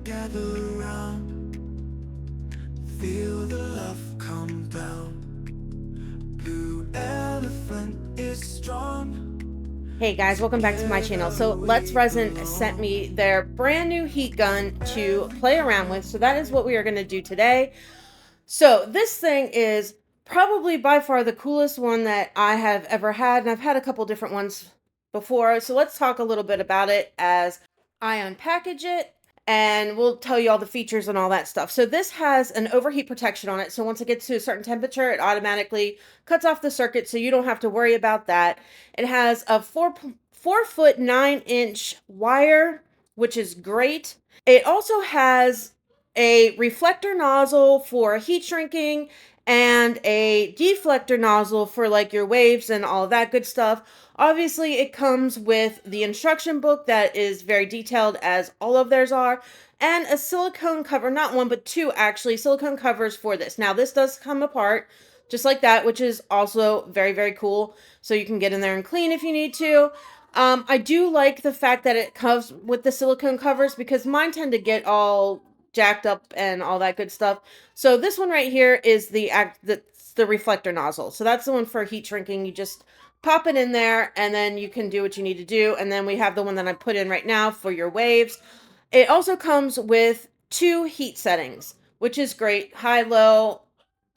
gather round, feel the love compound. Blue elephant is strong. Hey guys, welcome back to my channel. So Let's Resin sent me their brand new heat gun to play around with. So that is what we are going to do today. So this thing is probably by far the coolest one that I have ever had. And I've had a couple different ones before. So let's talk a little bit about it as I unpackage it. And we'll tell you all the features and all that stuff. So this has an overheat protection on it. So once it gets to a certain temperature, it automatically cuts off the circuit. So you don't have to worry about that. It has a 4 foot 9-inch wire, which is great. It also has a reflector nozzle for heat shrinking and a deflector nozzle for like your waves and all that good stuff. Obviously, it comes with the instruction book that is very detailed, as all of theirs are, and a silicone cover, not one, but two actually, silicone covers for this. Now, this does come apart just like that, which is also very, very cool. So you can get in there and clean if you need to. I do like the fact that it comes with the silicone covers because mine tend to get all jacked up and all that good stuff. So this one right here is the reflector nozzle. So that's the one for heat shrinking. You just pop it in there and then you can do what you need to do. And then we have the one that I put in right now for your waves. It also comes with 2 heat settings, which is great. High, low,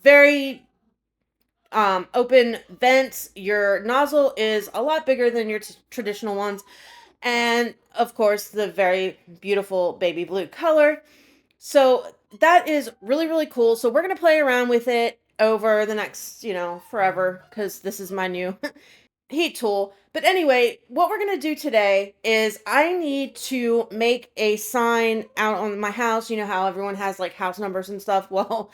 very open vents. Your nozzle is a lot bigger than your traditional ones. And of course, the very beautiful baby blue color. So that is really, really cool. So we're going to play around with it over the next, forever, because this is my new heat tool. But anyway, what we're going to do today is I need to make a sign out on my house. You know how everyone has like house numbers and stuff? Well,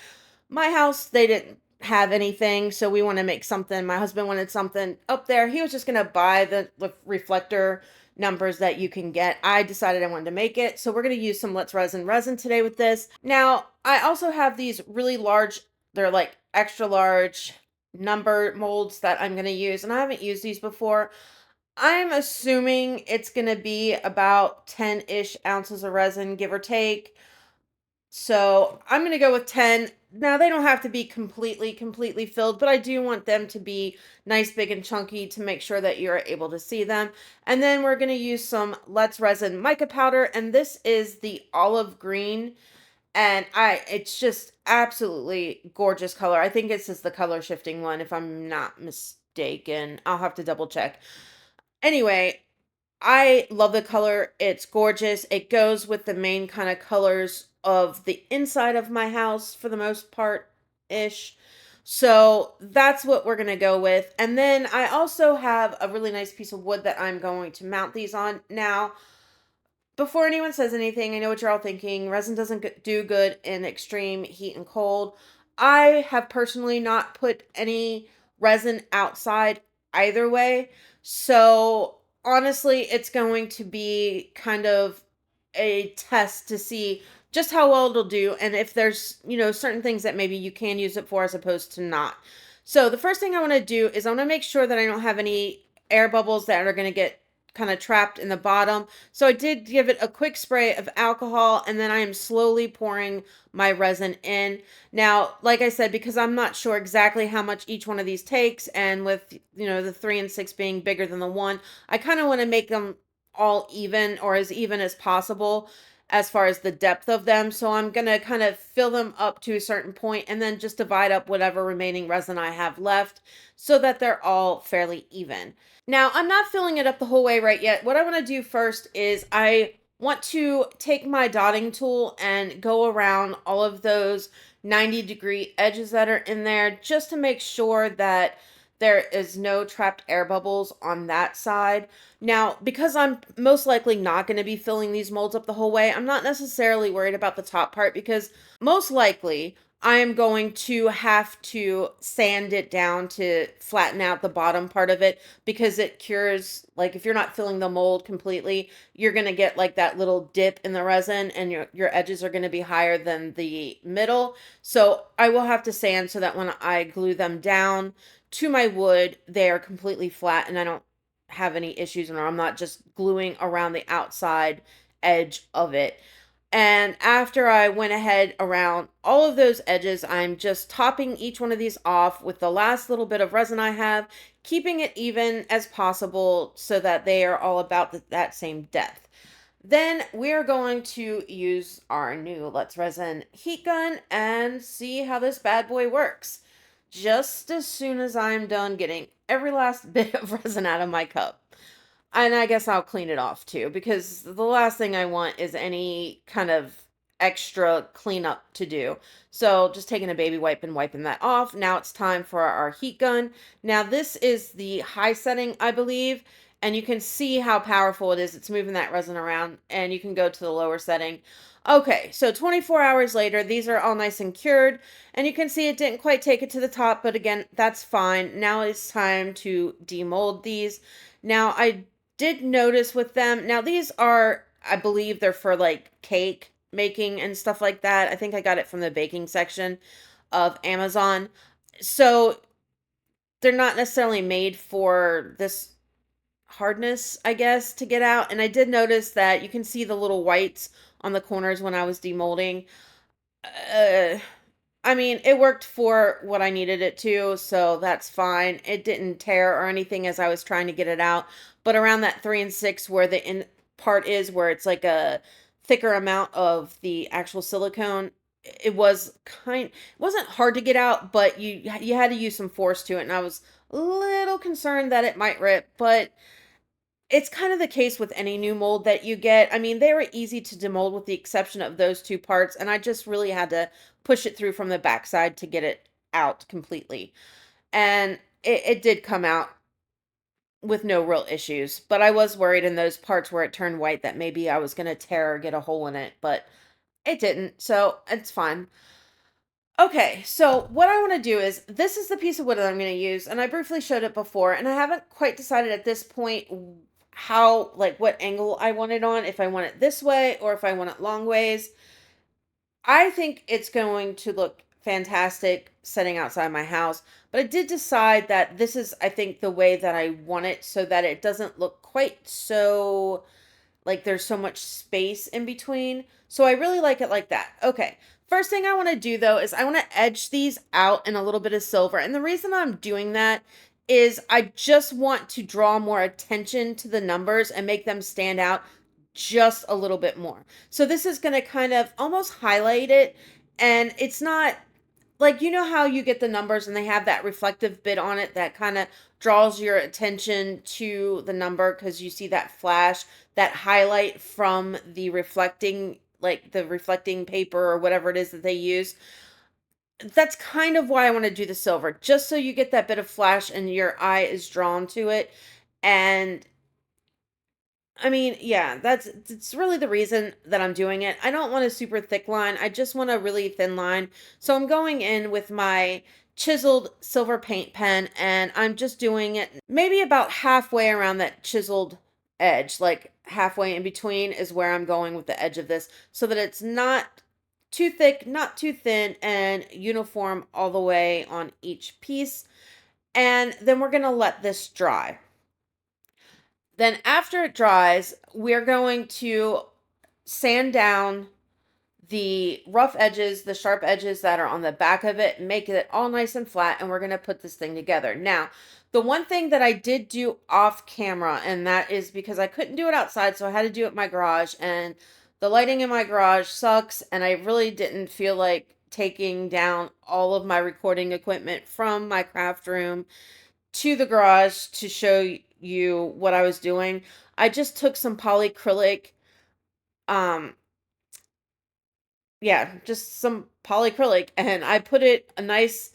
my house, they didn't have anything, so we want to make something. My husband wanted something up there. He was just going to buy the reflector numbers that you can get. I decided I wanted to make it, so we're going to use some Let's Resin today with this. Now, I also have these really large, they're like extra large number molds that I'm going to use, and I haven't used these before. I'm assuming it's going to be about 10-ish ounces of resin, give or take. So I'm going to go with 10. Now, they don't have to be completely filled, but I do want them to be nice, big, and chunky to make sure that you're able to see them. And then we're going to use some Let's Resin mica powder, and this is the olive green. And it's just absolutely gorgeous color. I think this is the color shifting one, if I'm not mistaken. I'll have to double check. Anyway, I love the color. It's gorgeous. It goes with the main kind of colors of the inside of my house for the most part ish. So that's what we're going to go with. And then I also have a really nice piece of wood that I'm going to mount these on. Now, before anyone says anything, I know what you're all thinking. Resin doesn't do good in extreme heat and cold. I have personally not put any resin outside either way. So honestly, it's going to be kind of a test to see just how well it'll do and if there's, certain things that maybe you can use it for as opposed to not. So the first thing I want to do is I want to make sure that I don't have any air bubbles that are going to get kind of trapped in the bottom. So I did give it a quick spray of alcohol and then I am slowly pouring my resin in. Now, like I said, because I'm not sure exactly how much each one of these takes, and with, the 3 and 6 being bigger than the 1, I kind of want to make them all even or as even as possible as far as the depth of them. So I'm going to kind of fill them up to a certain point and then just divide up whatever remaining resin I have left so that they're all fairly even. Now, I'm not filling it up the whole way right yet. What I want to do first is I want to take my dotting tool and go around all of those 90-degree edges that are in there just to make sure that there is no trapped air bubbles on that side. Now, because I'm most likely not going to be filling these molds up the whole way, I'm not necessarily worried about the top part because most likely I am going to have to sand it down to flatten out the bottom part of it because it cures, like if you're not filling the mold completely, you're going to get like that little dip in the resin and your edges are going to be higher than the middle. So I will have to sand so that when I glue them down to my wood, they are completely flat and I don't have any issues, and I'm not just gluing around the outside edge of it. And after I went ahead around all of those edges, I'm just topping each one of these off with the last little bit of resin I have, keeping it even as possible so that they are all about that same depth. Then we're going to use our new Let's Resin heat gun and see how this bad boy works. Just as soon as I'm done getting every last bit of resin out of my cup. And I guess I'll clean it off too, because the last thing I want is any kind of extra cleanup to do. So just taking a baby wipe and wiping that off. Now it's time for our heat gun. Now this is the high setting, I believe, and you can see how powerful it is. It's moving that resin around, and you can go to the lower setting. Okay, so 24 hours later, these are all nice and cured, and you can see it didn't quite take it to the top, but again, that's fine. Now it's time to demold these. Now I did notice with them, now these are, I believe they're for like cake making and stuff like that. I think I got it from the baking section of Amazon. So they're not necessarily made for this hardness, I guess, to get out. And I did notice that you can see the little whites on the corners when I was demolding. Uh, I mean, it worked for what I needed it to, so that's fine. It didn't tear or anything as I was trying to get it out. But around that 3 and 6 where the in part is, where it's like a thicker amount of the actual silicone, it wasn't hard to get out, but you had to use some force to it, and I was a little concerned that it might rip, but it's kind of the case with any new mold that you get. I mean, they were easy to demold with the exception of those two parts, and I just really had to push it through from the backside to get it out completely. And it did come out with no real issues, but I was worried in those parts where it turned white that maybe I was going to tear or get a hole in it, but it didn't, so it's fine. Okay, so what I want to do is, this is the piece of wood that I'm going to use, and I briefly showed it before, and I haven't quite decided at this point how, like, what angle I want it on, if I want it this way or if I want it long ways. I think it's going to look fantastic setting outside my house, but I did decide that this is, I think, the way that I want it so that it doesn't look quite so like there's so much space in between. So I really like it like that. Okay. First thing I want to do though is I want to edge these out in a little bit of silver. And the reason I'm doing that is I just want to draw more attention to the numbers and make them stand out just a little bit more. So this is going to kind of almost highlight it. And it's not like, you know how you get the numbers and they have that reflective bit on it that kind of draws your attention to the number because you see that flash, that highlight from the reflecting, like the reflecting paper or whatever it is that they use. That's kind of why I want to do the silver, just so you get that bit of flash and your eye is drawn to it. And I mean, yeah, it's really the reason that I'm doing it. I don't want a super thick line. I just want a really thin line. So I'm going in with my chiseled silver paint pen and I'm just doing it maybe about halfway around that chiseled edge, like halfway in between is where I'm going with the edge of this so that it's not too thick, not too thin, and uniform all the way on each piece. And then we're going to let this dry. Then after it dries, we're going to sand down the rough edges, the sharp edges that are on the back of it, make it all nice and flat, and we're going to put this thing together. Now, the one thing that I did do off camera, and that is because I couldn't do it outside, so I had to do it in my garage, and the lighting in my garage sucks, and I really didn't feel like taking down all of my recording equipment from my craft room to the garage to show you what I was doing. I just took some polyacrylic, um, yeah, just some polyacrylic, and I put it a nice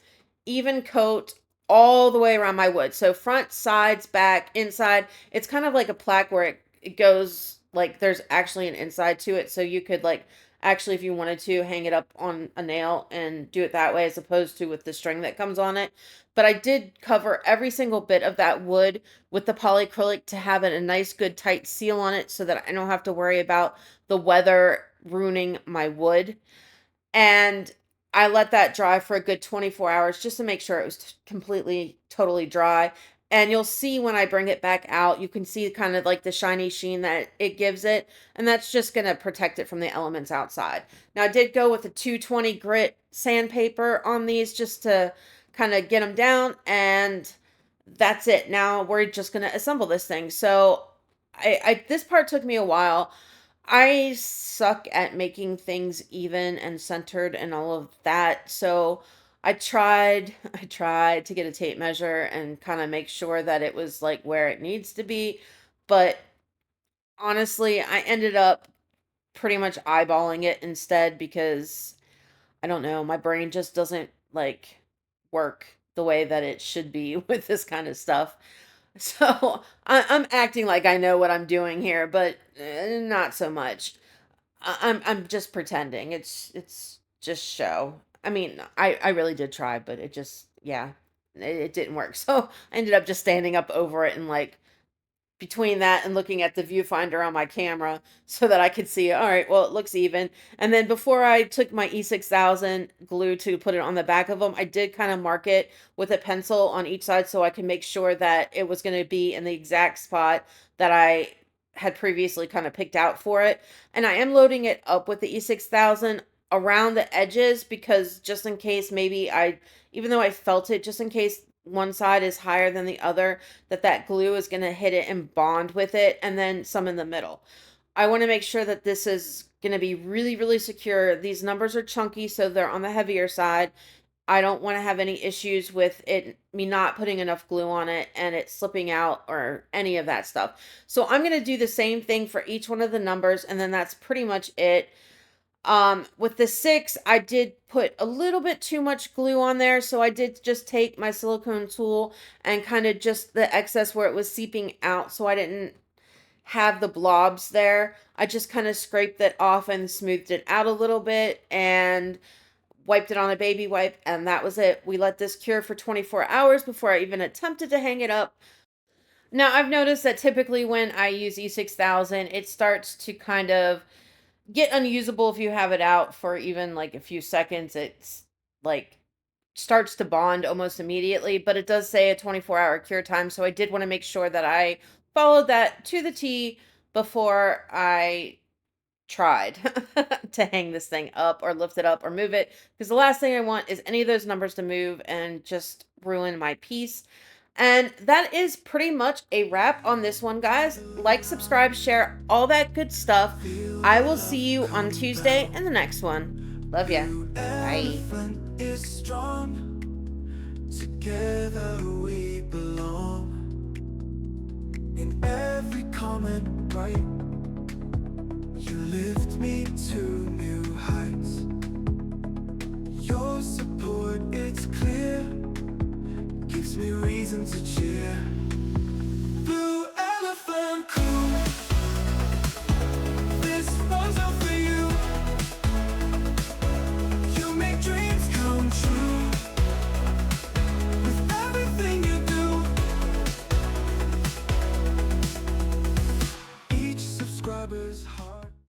even coat all the way around my wood. So front, sides, back, inside. It's kind of like a plaque where it goes like there's actually an inside to it. So you could like actually, if you wanted to, hang it up on a nail and do it that way as opposed to with the string that comes on it. But I did cover every single bit of that wood with the polyacrylic to have it a nice, good, tight seal on it so that I don't have to worry about the weather ruining my wood. And I let that dry for a good 24 hours just to make sure it was completely, totally dry. And you'll see when I bring it back out, you can see kind of like the shiny sheen that it gives it. And that's just going to protect it from the elements outside. Now, I did go with a 220 grit sandpaper on these just to kind of get them down. And that's it. Now we're just going to assemble this thing. So this part took me a while. I suck at making things even and centered and all of that. So I tried to get a tape measure and kind of make sure that it was like where it needs to be. But honestly, I ended up pretty much eyeballing it instead because I don't know, my brain just doesn't like work the way that it should be with this kind of stuff. So I'm acting like I know what I'm doing here, but not so much. I'm just pretending. It's just show. I mean, I really did try, but it just yeah, it didn't work. So I ended up just standing up over it and like between that and looking at the viewfinder on my camera so that I could see, all right, well, it looks even. And then before I took my E6000 glue to put it on the back of them, I did kind of mark it with a pencil on each side so I can make sure that it was going to be in the exact spot that I had previously kind of picked out for it. And I am loading it up with the E6000 around the edges because just in case maybe even though I felt it, just in case one side is higher than the other, that glue is going to hit it and bond with it, and then some in the middle. I want to make sure that this is going to be really, really secure. These numbers are chunky, so they're on the heavier side. I don't want to have any issues with me not putting enough glue on it and it slipping out or any of that stuff. So I'm going to do the same thing for each one of the numbers, and then that's pretty much it. With the 6, I did put a little bit too much glue on there, so I did just take my silicone tool and kind of just the excess where it was seeping out, so I didn't have the blobs there. I just kind of scraped it off and smoothed it out a little bit and wiped it on a baby wipe, and that was it. We let this cure for 24 hours before I even attempted to hang it up. Now, I've noticed that typically when I use E6000, it starts to kind of get unusable if you have it out for even like a few seconds. It's like starts to bond almost immediately, but it does say a 24-hour cure time. So I did want to make sure that I followed that to the T before I tried to hang this thing up or lift it up or move it, because the last thing I want is any of those numbers to move and just ruin my piece. And that is pretty much a wrap on this one, guys. Like, subscribe, share, all that good stuff. I will see you on Tuesday in the next one. Love ya. Bye. Elephant is strong. Together we belong. In every comment, right? You lift me to new heights. Your support, it's clear, gives me reason to cheer.